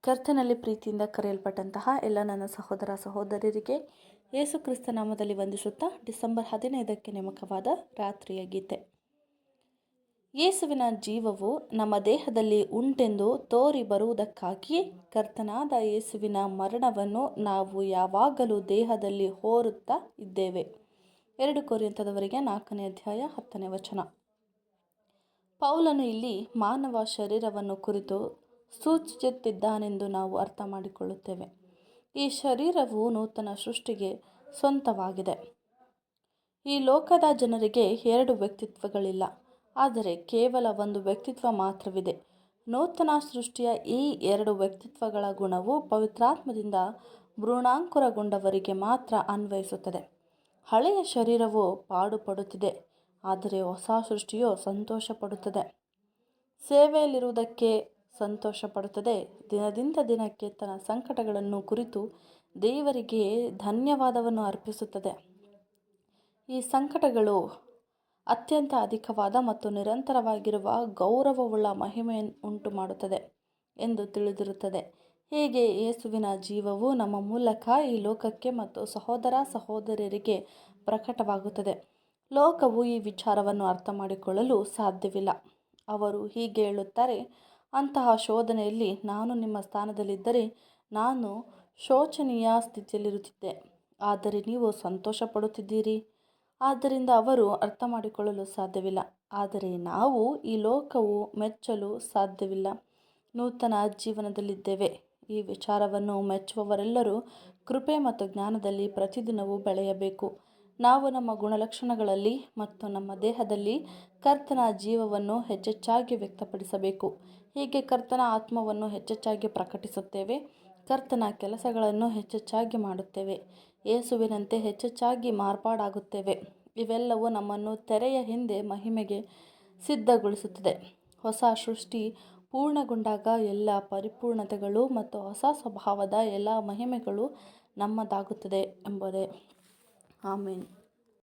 ಕರ್ತನಲ್ಲಿ ಪ್ರೀತಿಯಿಂದ ಕರೆಯಲ್ಪಟ್ಟಂತಹ ಎಲ್ಲ ನನ್ನ ಸಹೋದರ ಸಹೋದರಿಯರಿಗೆ ಯೇಸು ಕ್ರಿಸ್ತ ನಾಮದಲ್ಲಿ ವಂದಿಸುತ್ತಾ ಡಿಸೆಂಬರ್ 15ಕ್ಕೆ ನೇಮಕವಾದ ರಾತ್ರಿಯ ಗೀತೆ. ಯೇಸುವಿನ ಜೀವವು ನಮ್ಮ ದೇಹದಲ್ಲಿ ಉಂಟೆಂದು ತೋರಿ ಬರುವುದಕ್ಕಾಗಿ ಕರ್ತನಾದ ಯೇಸುವಿನ ಮರಣವನ್ನು ನಾವು ಯಾವಾಗಲೂ ದೇಹದಲ್ಲಿ ಹೋರುತ್ತಾ ಇದ್ದೇವೆ. 2 ಕೊರಿಂಥದವರಿಗೆ 4ನೇ ಅಧ್ಯಾಯ 10ನೇ ವಚನ. ಪೌಲನು ಇಲ್ಲಿ ಮಾನವ ಶರೀರವನ್ನು ಕುರಿತು ಸೂಚಿಸುತ್ತಿದ್ದಾನೆಂದು ನಾವು ಅರ್ಥ ಮಾಡಿಕೊಳ್ಳುತ್ತೇವೆ. ಈ ಶರೀರವು ನೂತನ ಸೃಷ್ಟಿಗೆ ಸ್ವಂತವಾಗಿದೆ. ಈ ಲೋಕದ ಜನರಿಗೆ 2 ವ್ಯಕ್ತಿತ್ವಗಳಿಲ್ಲ, ಆದರೆ ಕೇವಲ ಒಂದು ವ್ಯಕ್ತಿತ್ವ ಮಾತ್ರವಿದೆ. ನೂತನ ಸೃಷ್ಟಿಯ ಈ 2 ವ್ಯಕ್ತಿತ್ವಗಳ ಗುಣವು ಪವಿತ್ರಾತ್ಮದಿಂದ ಭ್ರೂಣಾಂಕುರಗೊಂಡವರಿಗೆ ಮಾತ್ರ ಅನ್ವಯಿಸುತ್ತದೆ. ಹಳೆಯ ಶರೀರವು ಪಾಡುಪಡುತ್ತಿದೆ, ಆದರೆ ಹೊಸ ಸೃಷ್ಟಿಯು ಸಂತೋಷ ಪಡುತ್ತದೆ. ಸೇವೆಯಲ್ಲಿರುವುದಕ್ಕೆ ಸಂತೋಷ ಪಡುತ್ತದೆ. ದಿನದಿಂದ ದಿನಕ್ಕೆ ತನ್ನ ಸಂಕಟಗಳನ್ನು ಕುರಿತು ದೇವರಿಗೆ ಧನ್ಯವಾದವನ್ನು ಅರ್ಪಿಸುತ್ತದೆ. ಈ ಸಂಕಟಗಳು ಅತ್ಯಂತ ಅಧಿಕವಾದ ಮತ್ತು ನಿರಂತರವಾಗಿರುವ ಗೌರವವುಳ್ಳ ಮಹಿಮೆಯನ್ನು ಉಂಟು ಮಾಡುತ್ತದೆ ಎಂದು ತಿಳಿದಿರುತ್ತದೆ. ಹೀಗೆ ಯೇಸುವಿನ ಜೀವವು ನಮ್ಮ ಮೂಲಕ ಈ ಲೋಕಕ್ಕೆ ಮತ್ತು ಸಹೋದರ ಸಹೋದರಿಯರಿಗೆ ಪ್ರಕಟವಾಗುತ್ತದೆ. ಲೋಕವು ಈ ವಿಚಾರವನ್ನು ಅರ್ಥ ಮಾಡಿಕೊಳ್ಳಲು ಸಾಧ್ಯವಿಲ್ಲ. ಅವರು ಹೀಗೆ ಹೇಳುತ್ತಾರೆ, ಅಂತಹ ಶೋಧನೆಯಲ್ಲಿ ನಾನು ನಿಮ್ಮ ಸ್ಥಾನದಲ್ಲಿದ್ದರೆ ನಾನು ಶೋಚನೀಯ ಸ್ಥಿತಿಯಲ್ಲಿರುತ್ತಿದ್ದೆ, ಆದರೆ ನೀವು ಸಂತೋಷ ಪಡುತ್ತಿದ್ದೀರಿ. ಆದ್ದರಿಂದ ಅವರು ಅರ್ಥ ಮಾಡಿಕೊಳ್ಳಲು ಸಾಧ್ಯವಿಲ್ಲ. ಆದರೆ ನಾವು ಈ ಲೋಕವು ಮೆಚ್ಚಲು ಸಾಧ್ಯವಿಲ್ಲ, ನೂತನ ಜೀವನದಲ್ಲಿದ್ದೇವೆ. ಈ ವಿಚಾರವನ್ನು ಮೆಚ್ಚುವವರೆಲ್ಲರೂ ಕೃಪೆ ಮತ್ತು ಜ್ಞಾನದಲ್ಲಿ ಪ್ರತಿದಿನವೂ ಬೆಳೆಯಬೇಕು. ನಾವು ನಮ್ಮ ಗುಣಲಕ್ಷಣಗಳಲ್ಲಿ ಮತ್ತು ನಮ್ಮ ದೇಹದಲ್ಲಿ ಕರ್ತನ ಜೀವವನ್ನು ಹೆಚ್ಚೆಚ್ಚಾಗಿ ವ್ಯಕ್ತಪಡಿಸಬೇಕು. ಹೀಗೆ ಕರ್ತನ ಆತ್ಮವನ್ನು ಹೆಚ್ಚೆಚ್ಚಾಗಿ ಪ್ರಕಟಿಸುತ್ತೇವೆ, ಕರ್ತನ ಕೆಲಸಗಳನ್ನು ಹೆಚ್ಚೆಚ್ಚಾಗಿ ಮಾಡುತ್ತೇವೆ, ಯೇಸುವಿನಂತೆ ಹೆಚ್ಚೆಚ್ಚಾಗಿ ಮಾರ್ಪಾಡಾಗುತ್ತೇವೆ. ಇವೆಲ್ಲವೂ ನಮ್ಮನ್ನು ತೆರೆಯ ಹಿಂದೆ ಮಹಿಮೆಗೆ ಸಿದ್ಧಗೊಳಿಸುತ್ತದೆ. ಹೊಸ ಸೃಷ್ಟಿ ಪೂರ್ಣಗೊಂಡಾಗ ಎಲ್ಲ ಪರಿಪೂರ್ಣತೆಗಳು ಮತ್ತು ಹೊಸ ಸ್ವಭಾವದ ಎಲ್ಲ ಮಹಿಮೆಗಳು ನಮ್ಮದಾಗುತ್ತದೆ ಎಂಬುದೇ. ಆಮೆನ್.